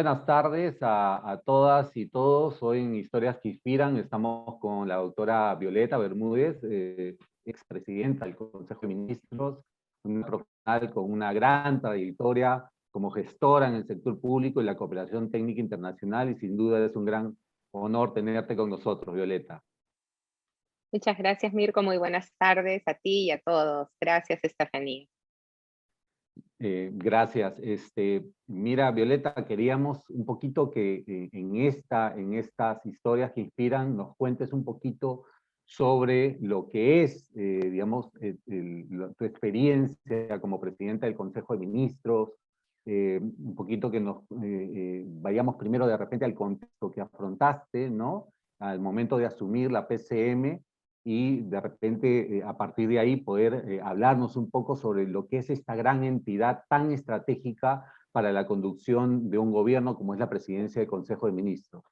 buenas tardes a todas y todos. Hoy en Historias que Inspiran estamos con la doctora Violeta Bermúdez, expresidenta del Consejo de Ministros, una profesional con una gran trayectoria como gestora en el sector público y la cooperación técnica internacional, y sin duda es un gran honor tenerte con nosotros, Violeta. Muchas gracias, Mirko. Muy buenas tardes a ti y a todos. Gracias, Estefanía. Gracias. Mira, Violeta, queríamos un poquito que en estas historias que inspiran nos cuentes un poquito sobre lo que es, digamos, tu experiencia como presidenta del Consejo de Ministros, un poquito que nos vayamos primero de repente al contexto que afrontaste, ¿no? Al momento de asumir la PCM, y de repente a partir de ahí poder hablarnos un poco sobre lo que es esta gran entidad tan estratégica para la conducción de un gobierno como es la presidencia del Consejo de Ministros.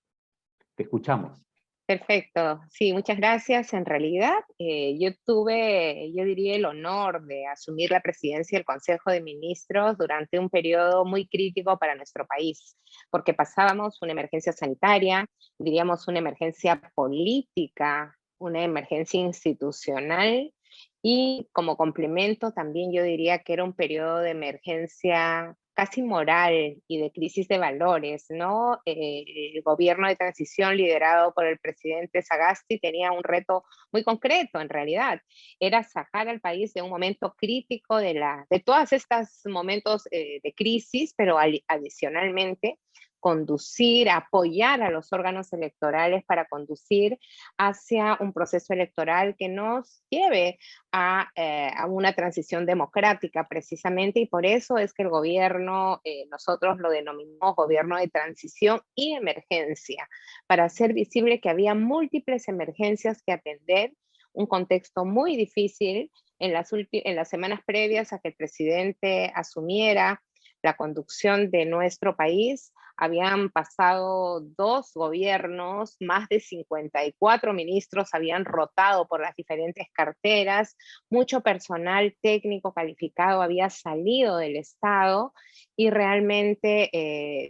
Te escuchamos. Perfecto. Sí, muchas gracias. En realidad, yo tuve, yo diría, el honor de asumir la presidencia del Consejo de Ministros durante un periodo muy crítico para nuestro país, porque pasábamos una emergencia sanitaria, diríamos una emergencia política, una emergencia institucional, y como complemento también yo diría que era un periodo de emergencia casi moral y de crisis de valores, ¿no? El gobierno de transición liderado por el presidente Sagasti tenía un reto muy concreto, en realidad, era sacar al país de un momento crítico de todos estos momentos de crisis, pero adicionalmente conducir, apoyar a los órganos electorales para conducir hacia un proceso electoral que nos lleve a una transición democrática precisamente, y por eso es que el gobierno, nosotros lo denominamos gobierno de transición y emergencia, para hacer visible que había múltiples emergencias que atender, un contexto muy difícil en las semanas previas a que el presidente asumiera la conducción de nuestro país. Habían pasado 2 gobiernos, más de 54 ministros habían rotado por las diferentes carteras, mucho personal técnico calificado había salido del Estado, y realmente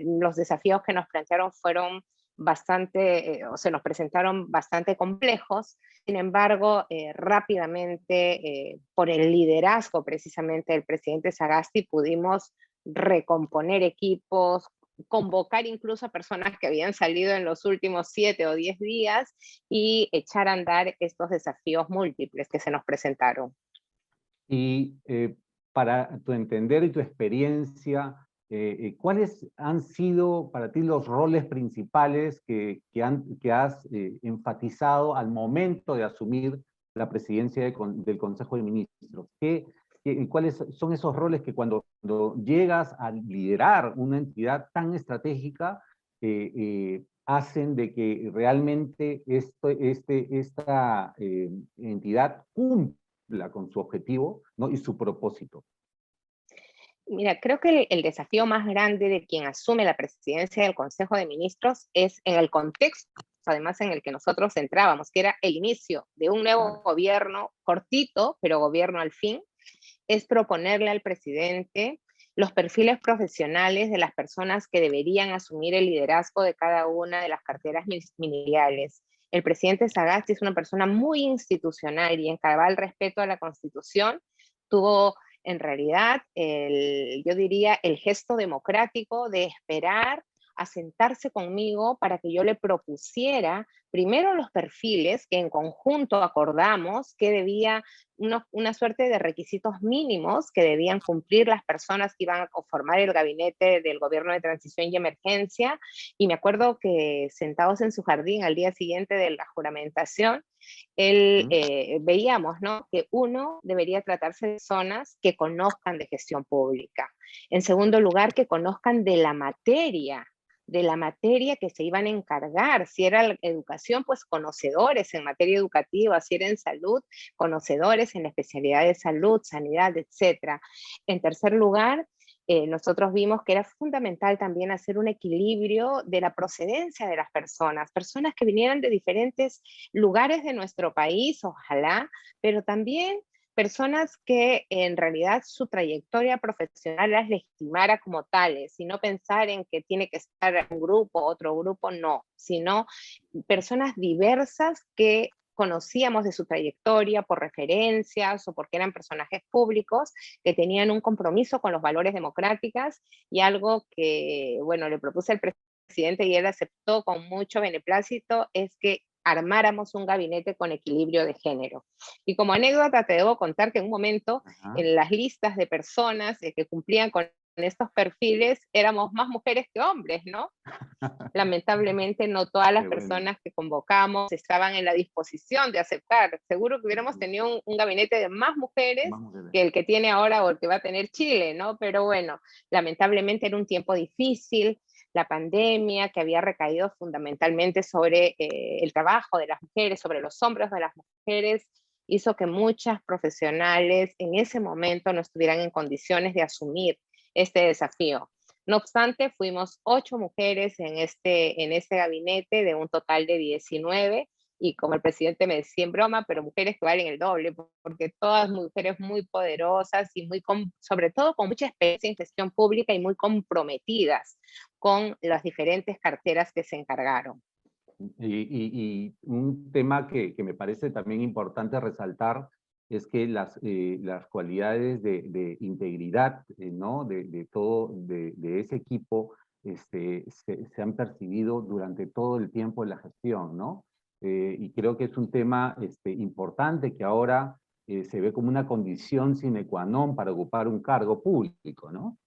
los desafíos que nos plantearon fueron o se nos presentaron bastante complejos. Sin embargo, rápidamente, por el liderazgo precisamente del presidente Sagasti, pudimos recomponer equipos, convocar incluso a personas que habían salido en los últimos 7 o 10 días y echar a andar estos desafíos múltiples que se nos presentaron. Y para tu entender y tu experiencia, ¿cuáles han sido para ti los roles principales que has enfatizado al momento de asumir la presidencia del Consejo de Ministros? ¿Cuáles son esos roles que cuando llegas a liderar una entidad tan estratégica hacen de que realmente esta entidad cumpla con su objetivo, ¿no? Y su propósito? Mira, creo que el desafío más grande de quien asume la presidencia del Consejo de Ministros es en el contexto, además en el que nosotros entrábamos, que era el inicio de un nuevo Claro. gobierno, cortito, pero gobierno al fin, es proponerle al presidente los perfiles profesionales de las personas que deberían asumir el liderazgo de cada una de las carteras ministeriales. El presidente Sagasti es una persona muy institucional y en cabal respeto a la Constitución. Tuvo en realidad, yo diría, el gesto democrático de esperar a sentarse conmigo para que yo le propusiera primero los perfiles que en conjunto acordamos que debía, una suerte de requisitos mínimos que debían cumplir las personas que iban a conformar el gabinete del gobierno de transición y emergencia. Y me acuerdo que sentados en su jardín al día siguiente de la juramentación, veíamos, ¿no?, que uno debería tratarse de personas que conozcan de gestión pública. En segundo lugar, que conozcan de la materia que se iban a encargar. Si era la educación, pues conocedores en materia educativa; si era en salud, conocedores en la especialidad de salud, sanidad, etc. En tercer lugar, nosotros vimos que era fundamental también hacer un equilibrio de la procedencia de las personas, personas que vinieran de diferentes lugares de nuestro país, ojalá, pero también personas que en realidad su trayectoria profesional las legitimara como tales, y no pensar en que tiene que estar un grupo, otro grupo, no, sino personas diversas que conocíamos de su trayectoria por referencias o porque eran personajes públicos que tenían un compromiso con los valores democráticos, y algo que, bueno, le propuse al presidente y él aceptó con mucho beneplácito, es que armáramos un gabinete con equilibrio de género. Y como anécdota te debo contar que en un momento Ajá. en las listas de personas que cumplían con estos perfiles éramos más mujeres que hombres, ¿no? Lamentablemente no todas las Qué bueno. personas que convocamos estaban en la disposición de aceptar. Seguro que hubiéramos Ujú. tenido un gabinete de más mujeres Más mujeres. que el que tiene ahora o el que va a tener Chile, ¿no? Pero bueno, lamentablemente era un tiempo difícil, la pandemia que había recaído fundamentalmente sobre el trabajo de las mujeres, sobre los hombros de las mujeres, hizo que muchas profesionales en ese momento no estuvieran en condiciones de asumir este desafío. No obstante, fuimos 8 mujeres en este gabinete de un total de 19, y como el presidente me decía en broma, pero mujeres que valen el doble, porque todas mujeres muy poderosas y sobre todo con mucha experiencia en gestión pública y muy comprometidas con las diferentes carteras que se encargaron. Y un tema que me parece también importante resaltar es que las cualidades de integridad, ¿no? De todo, de ese equipo, se han percibido durante todo el tiempo de la gestión, ¿no? Y creo que es un tema importante que ahora se ve como una condición sine qua non para ocupar un cargo público, ¿no?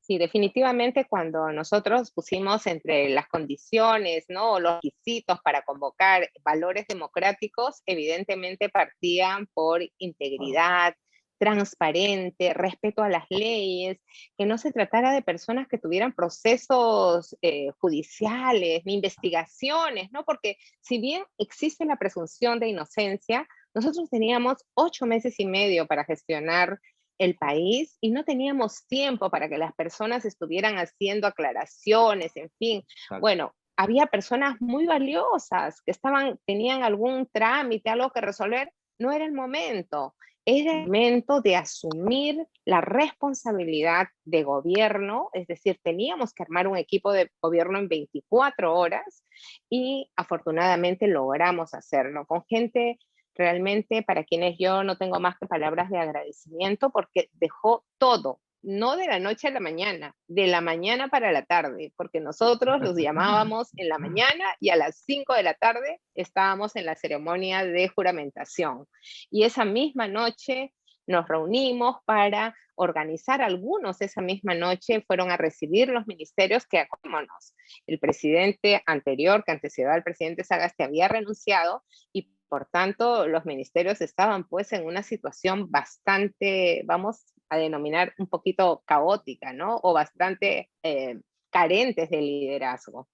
Sí, definitivamente cuando nosotros pusimos entre las condiciones, ¿no? O los requisitos para convocar valores democráticos, evidentemente partían por Claro. integridad, transparente, respeto a las leyes, que no se tratara de personas que tuvieran procesos judiciales ni investigaciones, ¿no? Porque si bien existe la presunción de inocencia, nosotros teníamos 8 meses y medio para gestionar el país y no teníamos tiempo para que las personas estuvieran haciendo aclaraciones, en fin. Exacto. Bueno, había personas muy valiosas que tenían algún trámite, algo que resolver, no era el momento. Era el Mm. momento de asumir la responsabilidad de gobierno, es decir, teníamos que armar un equipo de gobierno en 24 horas y afortunadamente logramos hacerlo con gente realmente para quienes yo no tengo más que palabras de agradecimiento porque dejó todo, no de la noche a la mañana, de la mañana para la tarde, porque nosotros los llamábamos en la mañana y a las 5 de la tarde estábamos en la ceremonia de juramentación. Y esa misma noche nos reunimos para organizar, algunos esa misma noche fueron a recibir los ministerios que, acordémonos, el presidente anterior, que antecedió al presidente Sagasti, había renunciado, y por tanto los ministerios estaban pues en una situación bastante, vamos a denominar un poquito caótica, ¿no? O bastante carentes de liderazgo.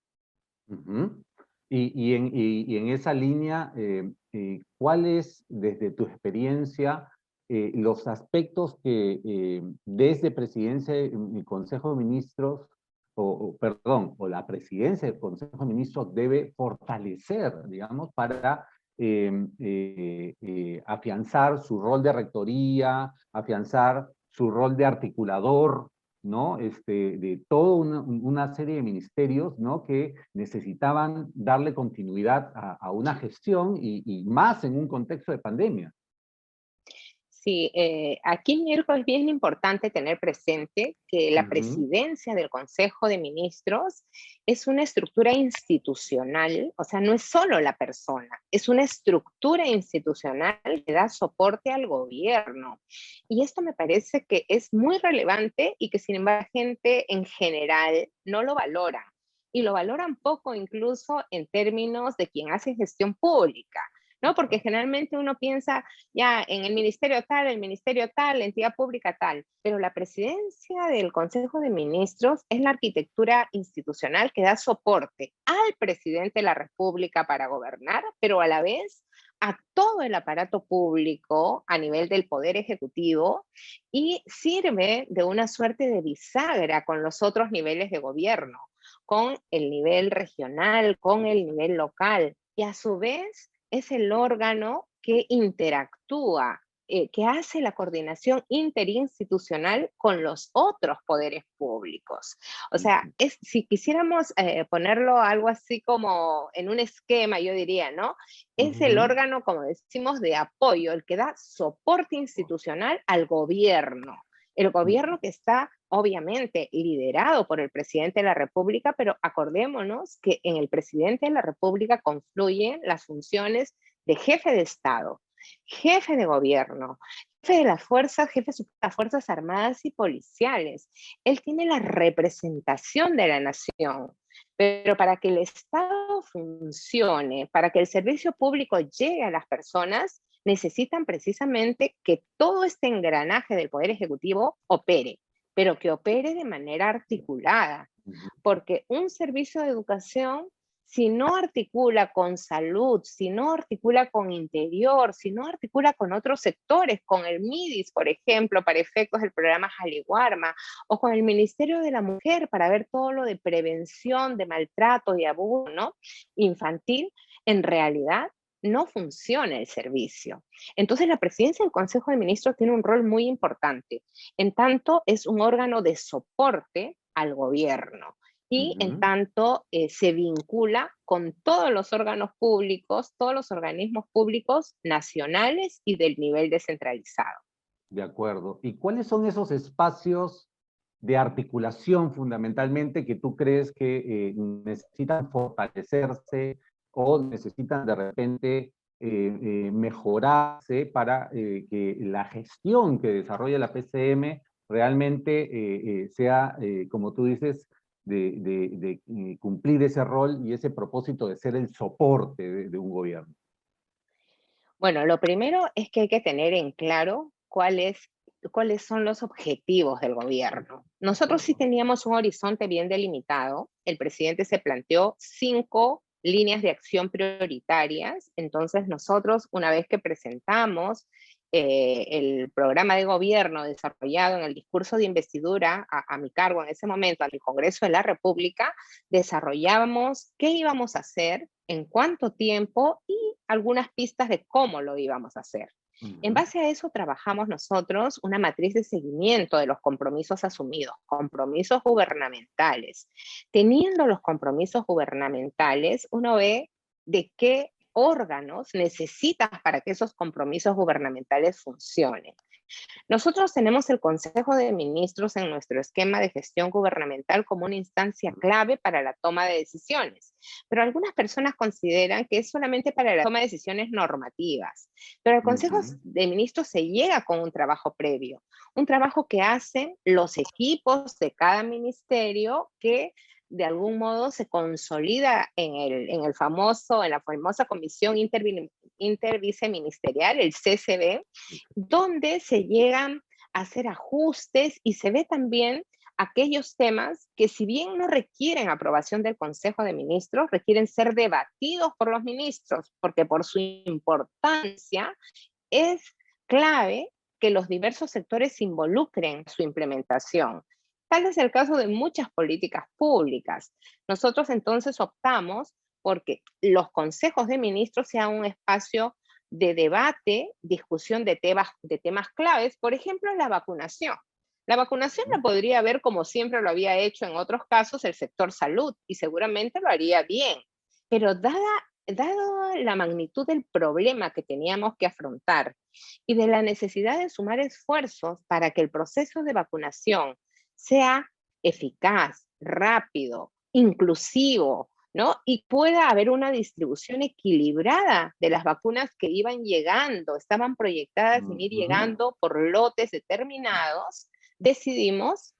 Ujú. Y en esa línea, ¿cuáles, desde tu experiencia, los aspectos que desde presidencia y Consejo de Ministros, perdón, o la presidencia del Consejo de Ministros debe fortalecer, digamos, para afianzar su rol de rectoría, afianzar su rol de articulador, ¿no? De toda una serie de ministerios, ¿no? Que necesitaban darle continuidad a una gestión y más en un contexto de pandemia. Sí, aquí, Mirko, es bien importante tener presente que la Ujú. presidencia del Consejo de Ministros es una estructura institucional, o sea, no es solo la persona, es una estructura institucional que da soporte al gobierno. Y esto me parece que es muy relevante y que sin embargo la gente en general no lo valora. Y lo valoran poco incluso en términos de quien hace gestión pública, ¿no? Porque generalmente uno piensa ya en el ministerio tal, la entidad pública tal, pero la presidencia del Consejo de Ministros es la arquitectura institucional que da soporte al presidente de la República para gobernar, pero a la vez a todo el aparato público a nivel del Poder Ejecutivo, y sirve de una suerte de bisagra con los otros niveles de gobierno, con el nivel regional, con el nivel local, y a su vez es el órgano que interactúa que hace la coordinación interinstitucional con los otros poderes públicos. O sea, si quisiéramos ponerlo algo así como en un esquema, yo diría, ¿no? Es el Ujú. órgano, como decimos, de apoyo, el que da soporte institucional al gobierno. El gobierno que está obviamente liderado por el presidente de la República, pero acordémonos que en el presidente de la República confluyen las funciones de jefe de Estado, jefe de gobierno, jefe de las fuerzas, jefe de las Fuerzas Armadas y Policiales. Él tiene la representación de la nación, pero para que el Estado funcione, para que el servicio público llegue a las personas, necesitan precisamente que todo este engranaje del Poder Ejecutivo opere, pero que opere de manera articulada, Ujú. porque un servicio de educación, si no articula con salud, si no articula con interior, si no articula con otros sectores, con el MIDIS, por ejemplo, para efectos del programa Jaliwarma, o con el Ministerio de la Mujer para ver todo lo de prevención de maltrato y abuso, ¿no?, infantil, en realidad no funciona el servicio. Entonces, la presidencia del Consejo de Ministros tiene un rol muy importante, en tanto es un órgano de soporte al gobierno y en Ujú. tanto se vincula con todos los órganos públicos, todos los organismos públicos nacionales y del nivel descentralizado. De acuerdo. ¿Y cuáles son esos espacios de articulación fundamentalmente que tú crees que necesitan fortalecerse o necesitan de repente mejorarse para que la gestión que desarrolla la PCM realmente sea, como tú dices, de cumplir ese rol y ese propósito de ser el soporte de un gobierno? Bueno, lo primero es que hay que tener en claro cuáles son los objetivos del gobierno. De Nosotros sí acuerdo. teníamos un horizonte bien delimitado. El presidente se planteó 5 líneas de acción prioritarias. Entonces nosotros, una vez que presentamos el programa de gobierno desarrollado en el discurso de investidura a mi cargo en ese momento, al Congreso de la República, desarrollábamos qué íbamos a hacer, en cuánto tiempo y algunas pistas de cómo lo íbamos a hacer. En Ujú. base a eso trabajamos nosotros una matriz de seguimiento de los compromisos asumidos, compromisos gubernamentales. Teniendo los compromisos gubernamentales, uno ve de qué órganos necesitas para que esos compromisos gubernamentales funcionen. Nosotros tenemos el Consejo de Ministros en nuestro esquema de gestión gubernamental como una instancia clave para la toma de decisiones, pero algunas personas consideran que es solamente para la toma de decisiones normativas. Pero el Consejo Ujú. de Ministros se llega con un trabajo previo, un trabajo que hacen los equipos de cada ministerio que de algún modo se consolida en la famosa comisión interviceministerial, el CCB, donde se llegan a hacer ajustes y se ve también aquellos temas que, si bien no requieren aprobación del Consejo de Ministros, requieren ser debatidos por los ministros, porque por su importancia es clave que los diversos sectores se involucren en su implementación. Tal es el caso de muchas políticas públicas. Nosotros entonces optamos porque los consejos de ministros sean un espacio de debate, discusión de temas claves, por ejemplo, la vacunación. La vacunación la podría ver como siempre lo había hecho en otros casos el sector salud y seguramente lo haría bien, pero dado la magnitud del problema que teníamos que afrontar y de la necesidad de sumar esfuerzos para que el proceso de vacunación sea eficaz, rápido, inclusivo, ¿no? Y pueda haber una distribución equilibrada de las vacunas que iban llegando, estaban proyectadas en ir Ujú. llegando por lotes determinados, decidimos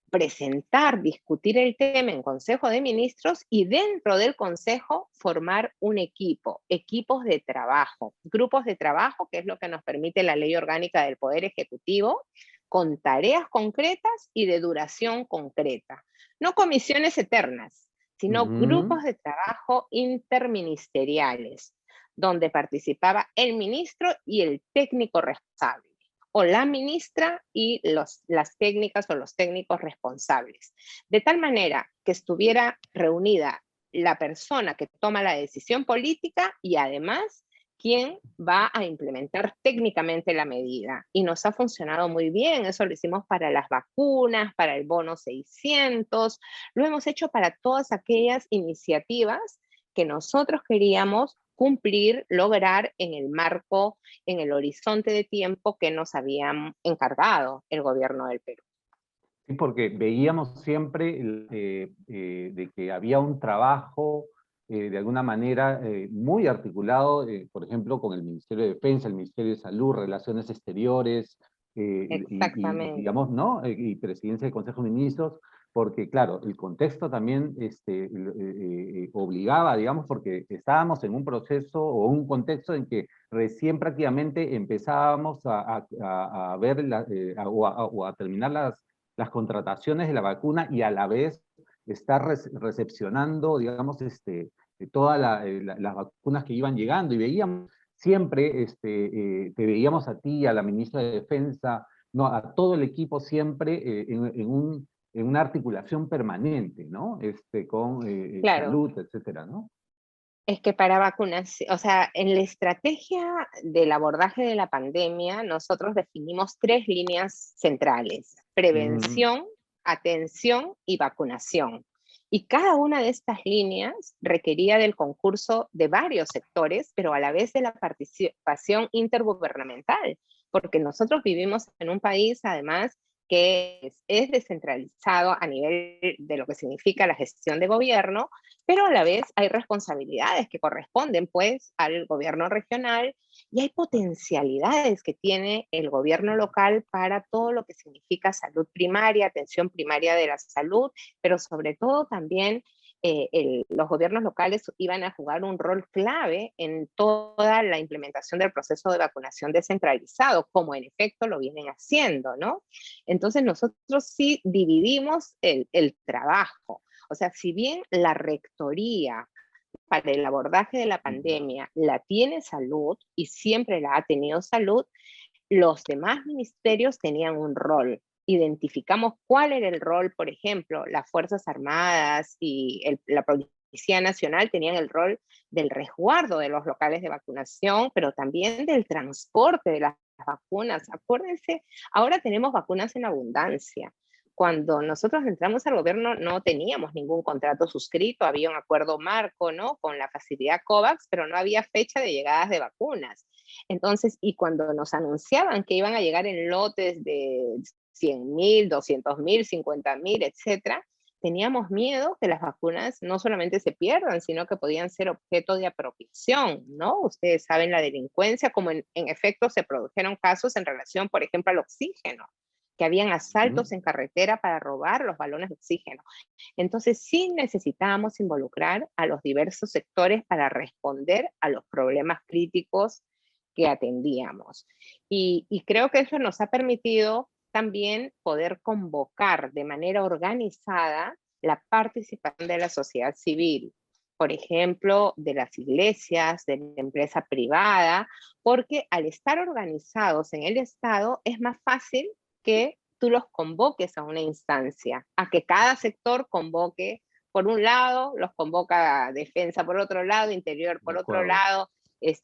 presentar, discutir el tema en Consejo de Ministros y dentro del Consejo formar un equipo, equipos de trabajo, grupos de trabajo, que es lo que nos permite la Ley Orgánica del Poder Ejecutivo, con tareas concretas y de duración concreta. No comisiones eternas, sino grupos Ujú. de trabajo interministeriales, donde participaba el ministro y el técnico responsable o la ministra y las técnicas o los técnicos responsables. De tal manera que estuviera reunida la persona que toma la decisión política y además quién va a implementar técnicamente la medida. Y nos ha funcionado muy bien. Eso lo hicimos para las vacunas, para el bono 600, lo hemos hecho para todas aquellas iniciativas que nosotros queríamos cumplir, lograr en el marco, en el horizonte de tiempo que nos habían encargado el gobierno del Perú. Sí, porque veíamos siempre de que había un trabajo de alguna manera muy articulado, por ejemplo, con el Ministerio de Defensa, el Ministerio de Salud, Relaciones Exteriores, Exactamente. digamos, ¿no? Y Presidencia del Consejo de Ministros, porque claro, el contexto también obligaba, digamos, porque estábamos en un proceso o un contexto en que recién prácticamente empezábamos a ver o a terminar las contrataciones de la vacuna y a la vez estar recepcionando, digamos, todas las vacunas que iban llegando. Y veíamos siempre, te veíamos a ti, a la ministra de Defensa, no, a todo el equipo siempre en una articulación permanente, ¿no? Con Claro, salud, etcétera, ¿no? es que para vacunación, o sea, en la estrategia del abordaje de la pandemia, nosotros definimos 3 líneas centrales: Mm, prevención, atención y vacunación. Y cada una de estas líneas requería del concurso de varios sectores, pero a la vez de la participación intergubernamental, porque nosotros vivimos en un país, además, que es descentralizado a nivel de lo que significa la gestión de gobierno, pero a la vez hay responsabilidades que corresponden pues al gobierno regional y hay potencialidades que tiene el gobierno local para todo lo que significa salud primaria, atención primaria de la salud, pero sobre todo también los gobiernos locales iban a jugar un rol clave en toda la implementación del proceso de vacunación descentralizado, como en efecto lo vienen haciendo, ¿no? Entonces nosotros sí dividimos el trabajo. O sea, si bien la rectoría para el abordaje de la mm, pandemia la tiene salud y siempre la ha tenido salud, los demás ministerios tenían un rol. Identificamos cuál era el rol, por ejemplo, las Fuerzas Armadas y la Policía Nacional tenían el rol del resguardo de los locales de vacunación, pero también del transporte de las vacunas. Acuérdense, ahora tenemos vacunas en abundancia. Cuando nosotros entramos al gobierno no teníamos ningún contrato suscrito, había un acuerdo marco, ¿no? Con la facilidad COVAX, pero no había fecha de llegadas de vacunas. Entonces, y cuando nos anunciaban que iban a llegar en lotes de 100.000, 200.000, 50.000, etcétera, teníamos miedo que las vacunas no solamente se pierdan, sino que podían ser objeto de apropiación, ¿no? Ustedes saben la delincuencia, como en efecto se produjeron casos en relación, por ejemplo, al oxígeno, que habían mm. asaltos en carretera para robar los balones de oxígeno. Entonces sí necesitábamos involucrar a los diversos sectores para responder a los problemas críticos que atendíamos. Y creo que eso nos ha permitido también poder convocar de manera organizada la participación de la sociedad civil, por ejemplo, de las iglesias, de la empresa privada, porque al estar organizados en el Estado es más fácil que tú los convoques a una instancia, a que cada sector convoque por un lado, los convoca defensa por otro lado, interior De por otro acuerdo. lado,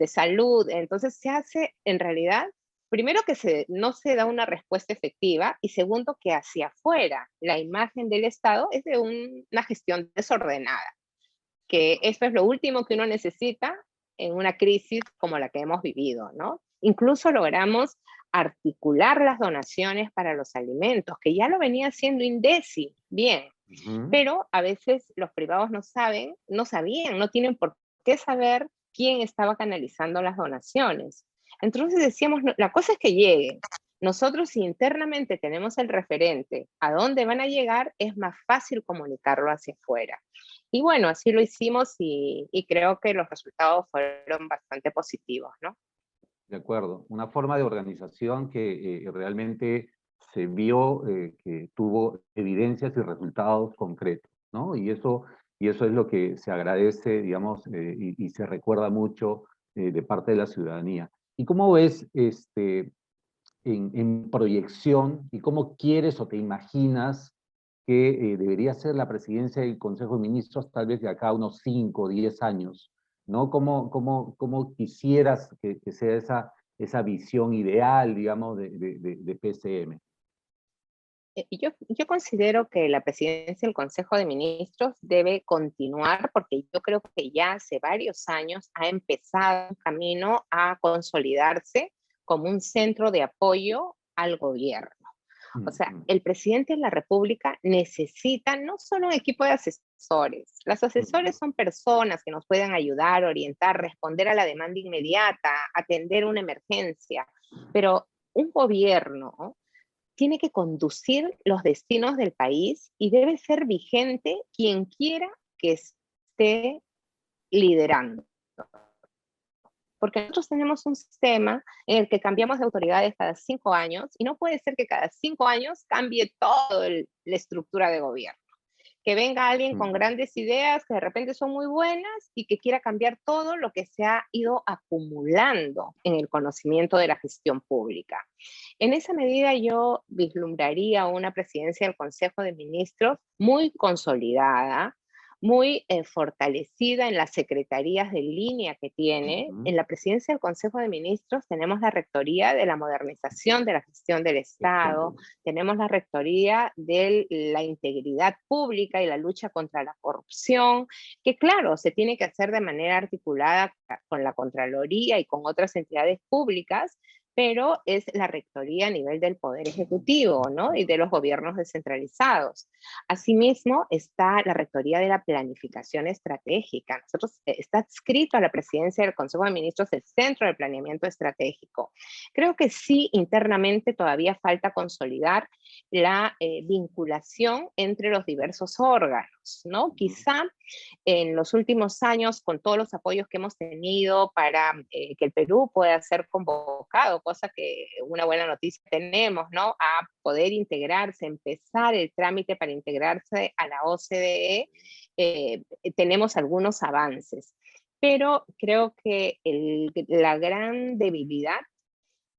salud. Entonces se hace en realidad, primero que no se da una respuesta efectiva y segundo que hacia afuera la imagen del Estado es de una gestión desordenada, que eso es lo último que uno necesita en una crisis como la que hemos vivido, ¿no? Incluso logramos articular las donaciones para los alimentos, que ya lo venía haciendo INDECI, bien, Ujú. pero a veces los privados no saben, no sabían, no tienen por qué saber quién estaba canalizando las donaciones. Entonces decíamos, "No, la cosa es que lleguen. Nosotros si internamente tenemos el referente a dónde van a llegar, es más fácil comunicarlo hacia afuera". Y bueno, así lo hicimos y creo que los resultados fueron bastante positivos, ¿no? De acuerdo. Una forma de organización que realmente se vio que tuvo evidencias y resultados concretos, ¿no? Y eso es lo que se agradece, digamos, y se recuerda mucho de parte de la ciudadanía. ¿Y cómo ves en proyección y cómo quieres o te imaginas que debería ser la presidencia del Consejo de Ministros tal vez de acá a unos 5 o 10 años? ¿no? ¿Cómo quisieras que sea esa visión ideal, digamos, de PCM? Yo considero que la presidencia del Consejo de Ministros debe continuar porque yo creo que ya hace varios años ha empezado un camino a consolidarse como un centro de apoyo al gobierno. O sea, Ujú, el presidente de la República necesita no solo un equipo de asesores. Los asesores ujú, son personas que nos pueden ayudar, orientar, responder a la demanda inmediata, atender una emergencia, pero un gobierno tiene que conducir los destinos del país y debe ser vigente quien quiera que esté liderando. Porque nosotros tenemos un sistema en el que cambiamos de autoridades cada 5 años y no puede ser que cada 5 años cambie toda la estructura de gobierno. Que venga alguien con ujú. grandes ideas que de repente son muy buenas y que quiera cambiar todo lo que se ha ido acumulando en el conocimiento de la gestión pública. En esa medida yo vislumbraría una presidencia del Consejo de Ministros muy consolidada, muy fortalecida en las secretarías de línea que tiene. Ujú, En la presidencia del Consejo de Ministros tenemos la rectoría de la modernización de la gestión del gestión Estado, pública. tenemos la rectoría de la integridad pública y la lucha contra la corrupción, que claro, se tiene que hacer de manera articulada con la Contraloría y con otras entidades públicas, pero es la rectoría a nivel del Poder Ejecutivo, ¿no? Y de los gobiernos descentralizados. Asimismo, está la rectoría de la planificación estratégica. Nosotros, está adscrito a la presidencia del Consejo de Ministros el Centro de Planeamiento Estratégico. Creo que sí, internamente todavía falta consolidar la vinculación entre los diversos órganos, ¿no? Ujú. Quizá en los últimos años, con todos los apoyos que hemos tenido para que el Perú pueda ser convocado, cosa que una buena noticia tenemos, ¿no? A poder integrarse, empezar el trámite para integrarse a la OCDE, tenemos algunos avances. Pero creo que la gran debilidad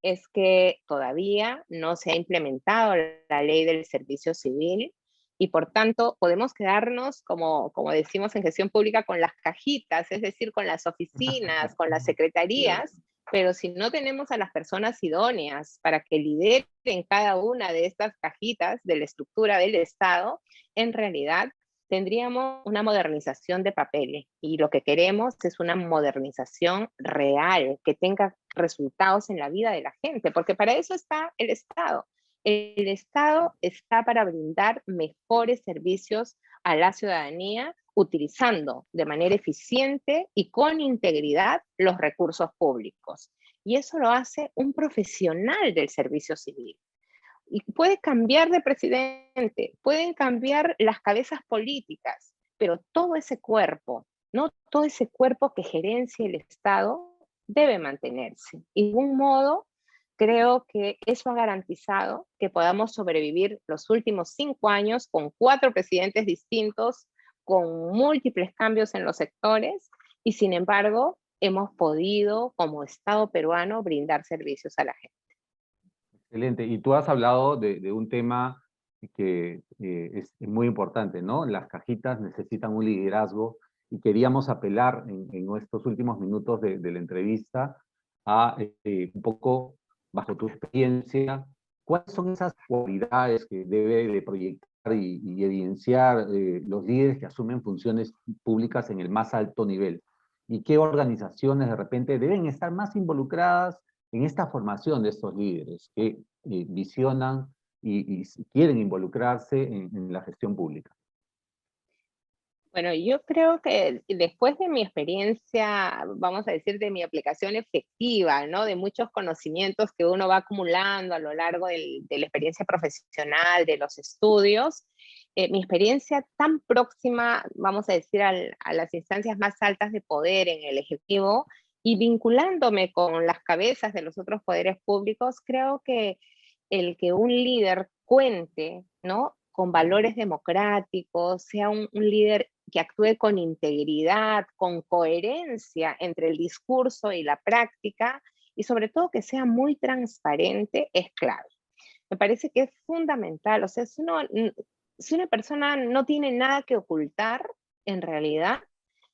es que todavía no se ha implementado la ley del servicio civil y por tanto podemos quedarnos, como decimos en gestión pública, con las cajitas, es decir, con las oficinas, con las Cierto. secretarías, pero si no tenemos a las personas idóneas para que lideren cada una de estas cajitas de la estructura del Estado, en realidad tendríamos una modernización de papeles y lo que queremos es una modernización real, que tenga resultados en la vida de la gente, porque para eso está el Estado. El Estado está para brindar mejores servicios a la ciudadanía utilizando de manera eficiente y con integridad los recursos públicos. Y eso lo hace un profesional del servicio civil. Y puede cambiar de presidente, pueden cambiar las cabezas políticas, pero todo ese cuerpo, ¿no? Todo ese cuerpo que gerencia el Estado debe mantenerse. Y de un modo, creo que eso ha garantizado que podamos sobrevivir los últimos 5 años con 4 presidentes distintos, con múltiples cambios en los sectores, y sin embargo, hemos podido, como Estado peruano, brindar servicios a la gente. Excelente. Y tú has hablado de un tema que es muy importante, ¿no? Las cajitas necesitan un liderazgo y queríamos apelar en nuestros últimos minutos de la entrevista a un poco, bajo tu experiencia, cuáles son esas cualidades que debe de proyectar y evidenciar los líderes que asumen funciones públicas en el más alto nivel y qué organizaciones de repente deben estar más involucradas en esta formación de estos líderes que visionan y quieren involucrarse en la gestión pública. Bueno, yo creo que después de mi experiencia, vamos a decir, de mi aplicación efectiva, ¿no? De muchos conocimientos que uno va acumulando a lo largo de la experiencia profesional, de los estudios, mi experiencia tan próxima, vamos a decir, a las instancias más altas de poder en el Ejecutivo y vinculándome con las cabezas de los otros poderes públicos, creo que el que un líder cuente, ¿no? Con valores democráticos, sea un líder que actúe con integridad, con coherencia entre el discurso y la práctica, y sobre todo que sea muy transparente, es clave. Me parece que es fundamental, o sea, si una persona no tiene nada que ocultar, en realidad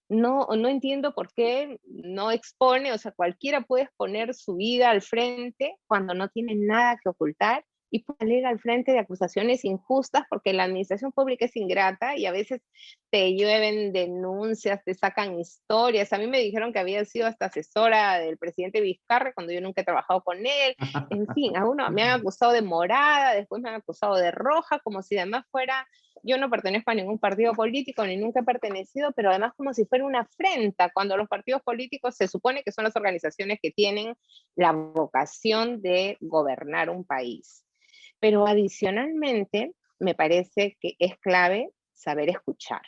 no entiendo por qué no expone, o sea, cualquiera puede exponer su vida al frente cuando no tiene nada que ocultar y puede salir al frente de acusaciones injustas porque la administración pública es ingrata y a veces te llueven denuncias, te sacan historias. A mí me dijeron que había sido hasta asesora del presidente Vizcarra cuando yo nunca he trabajado con él. En fin, a uno me han acusado de morada, después me han acusado de roja, como si además fuera, yo no pertenezco a ningún partido político, ni nunca he pertenecido, pero además como si fuera una afrenta, cuando los partidos políticos se supone que son las organizaciones que tienen la vocación de gobernar un país. Pero adicionalmente, me parece que es clave saber escuchar.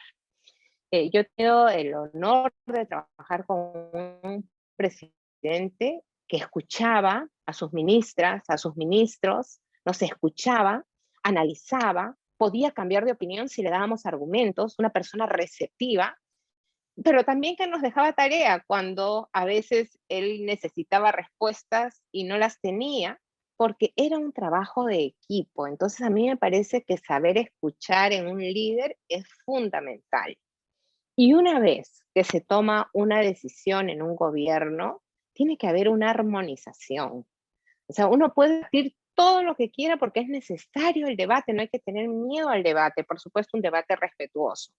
Yo tengo el honor de trabajar con un presidente que escuchaba a sus ministras, a sus ministros, nos escuchaba, analizaba, podía cambiar de opinión si le dábamos argumentos, una persona receptiva, pero también que nos dejaba tarea cuando a veces él necesitaba respuestas y no las tenía, porque era un trabajo de equipo. Entonces a mí me parece que saber escuchar en un líder es fundamental. Y una vez que se toma una decisión en un gobierno, tiene que haber una armonización. O sea, uno puede decir todo lo que quiera porque es necesario el debate, no hay que tener miedo al debate, por supuesto un debate respetuoso.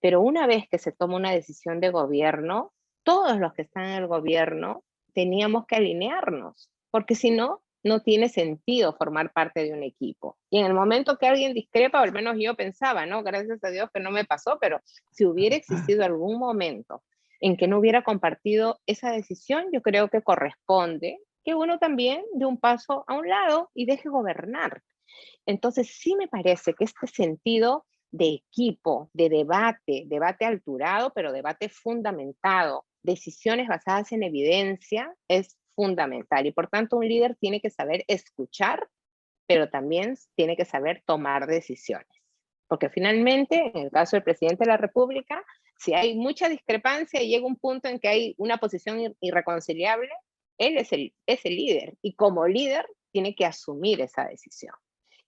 Pero una vez que se toma una decisión de gobierno, todos los que están en el gobierno teníamos que alinearnos, porque si no, no tiene sentido formar parte de un equipo. Y en el momento que alguien discrepa, o al menos yo pensaba, ¿no? Gracias a Dios que no me pasó, pero si hubiera existido algún momento en que no hubiera compartido esa decisión, yo creo que corresponde que uno también dé un paso a un lado y deje gobernar. Entonces, sí me parece que este sentido de equipo, de debate, debate alturado, pero debate fundamentado, decisiones basadas en evidencia, es fundamental. Y por tanto, un líder tiene que saber escuchar, pero también tiene que saber tomar decisiones. Porque finalmente, en el caso del presidente de la República, si hay mucha discrepancia y llega un punto en que hay una posición irreconciliable, él es el líder y como líder tiene que asumir esa decisión.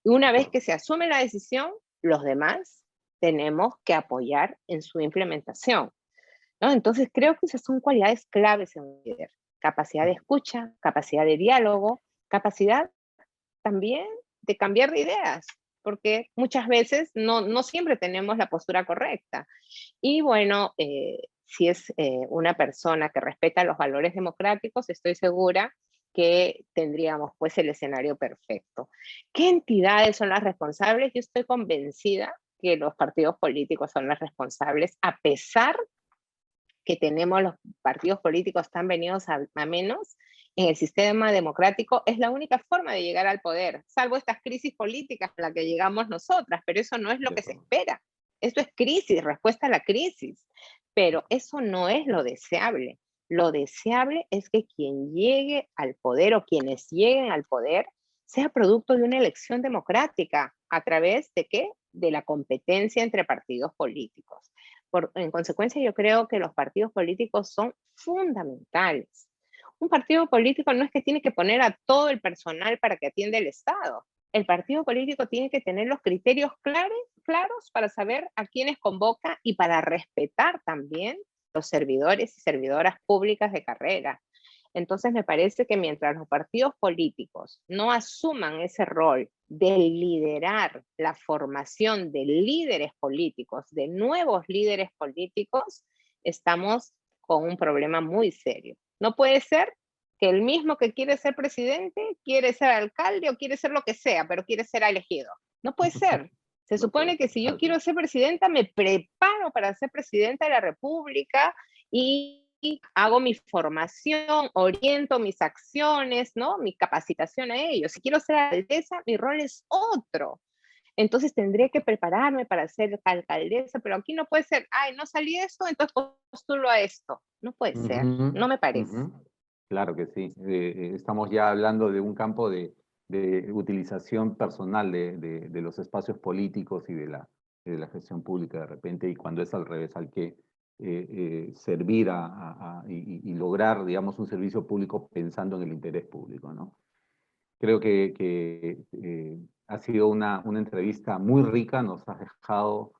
Y una vez que se asume la decisión, los demás tenemos que apoyar en su implementación, ¿no? Entonces creo que esas son cualidades claves en un líder. Capacidad de escucha, capacidad de diálogo, capacidad también de cambiar de ideas, porque muchas veces no siempre tenemos la postura correcta. Y bueno, si es una persona que respeta los valores democráticos, estoy segura que tendríamos pues el escenario perfecto. ¿Qué entidades son las responsables? Yo estoy convencida que los partidos políticos son las responsables, a pesar que tenemos los partidos políticos tan venidos a menos, en el sistema democrático es la única forma de llegar al poder, salvo estas crisis políticas a las que llegamos nosotras, pero eso no es lo De que se acuerdo. espera. Esto es crisis, respuesta a la crisis, pero eso no es lo deseable. Lo deseable es que quien llegue al poder o quienes lleguen al poder sea producto de una elección democrática. ¿A través de qué? De la competencia entre partidos políticos. En consecuencia, yo creo que los partidos políticos son fundamentales. Un partido político no es que tiene que poner a todo el personal para que atienda el Estado. El partido político tiene que tener los criterios claros para saber a quiénes convoca y para respetar también los servidores y servidoras públicas de carrera. Entonces me parece que mientras los partidos políticos no asuman ese rol de liderar la formación de líderes políticos, de nuevos líderes políticos, estamos con un problema muy serio. No puede ser que el mismo que quiere ser presidente, quiere ser alcalde o quiere ser lo que sea, pero quiere ser elegido. No puede ser. Se No puede supone que ser. si yo quiero ser presidenta, me preparo para ser presidenta de la República y hago mi formación, oriento mis acciones, ¿no? Mi capacitación a ellos. Si quiero ser alcaldesa, mi rol es otro. Entonces tendré que prepararme para ser alcaldesa, pero aquí no puede ser, ay, no salí de esto, entonces postulo a esto. No puede ser, Ujú, no me parece. ujú. Claro que sí. Estamos ya hablando de un campo de utilización personal de los espacios políticos y de la gestión pública de repente, y cuando es al revés, hay que servir y lograr, digamos, un servicio público pensando en el interés público, ¿no? Creo que ha sido una entrevista muy rica, nos ha dejado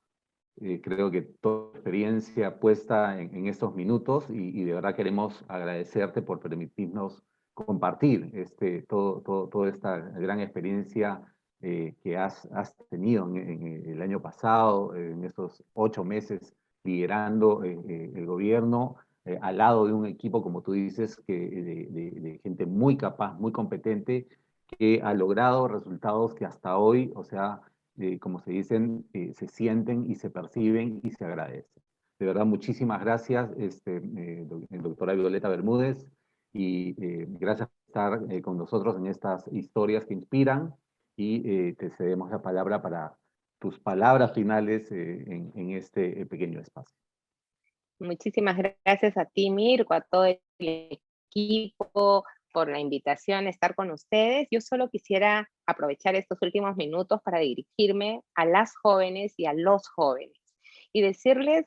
creo que toda experiencia puesta en estos minutos y de verdad queremos agradecerte por permitirnos compartir toda esta gran experiencia que has tenido en el año pasado, en estos 8 meses liderando el gobierno, al lado de un equipo, como tú dices, de gente muy capaz, muy competente, que ha logrado resultados que hasta hoy, o sea, como se dicen, se sienten y se perciben y se agradecen. De verdad, muchísimas gracias, doctora Violeta Bermúdez, y gracias por estar con nosotros en estas historias que inspiran, y te cedemos la palabra para tus palabras finales en este pequeño espacio. Muchísimas gracias a ti, Mirko, a todo el equipo por la invitación a estar con ustedes. Yo solo quisiera aprovechar estos últimos minutos para dirigirme a las jóvenes y a los jóvenes y decirles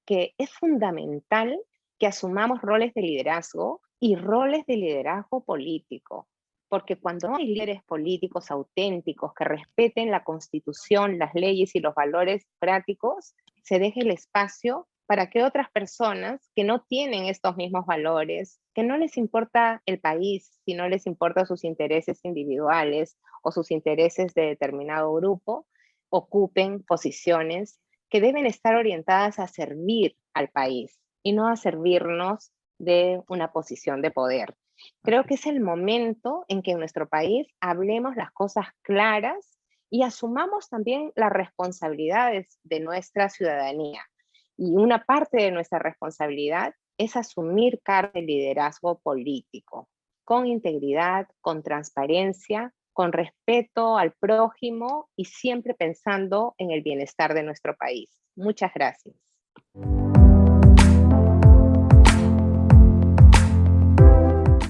que es fundamental que asumamos roles de liderazgo y roles de liderazgo político, porque cuando no hay líderes políticos auténticos que respeten la Constitución, las leyes y los valores prácticos, se deja el espacio para que otras personas que no tienen estos mismos valores, que no les importa el país, si no les importa sus intereses individuales o sus intereses de determinado grupo, ocupen posiciones que deben estar orientadas a servir al país y no a servirnos de una posición de poder. Creo que es el momento en que en nuestro país hablemos las cosas claras y asumamos también las responsabilidades de nuestra ciudadanía. Y una parte de nuestra responsabilidad es asumir cargos de liderazgo político, con integridad, con transparencia, con respeto al prójimo y siempre pensando en el bienestar de nuestro país. Muchas gracias.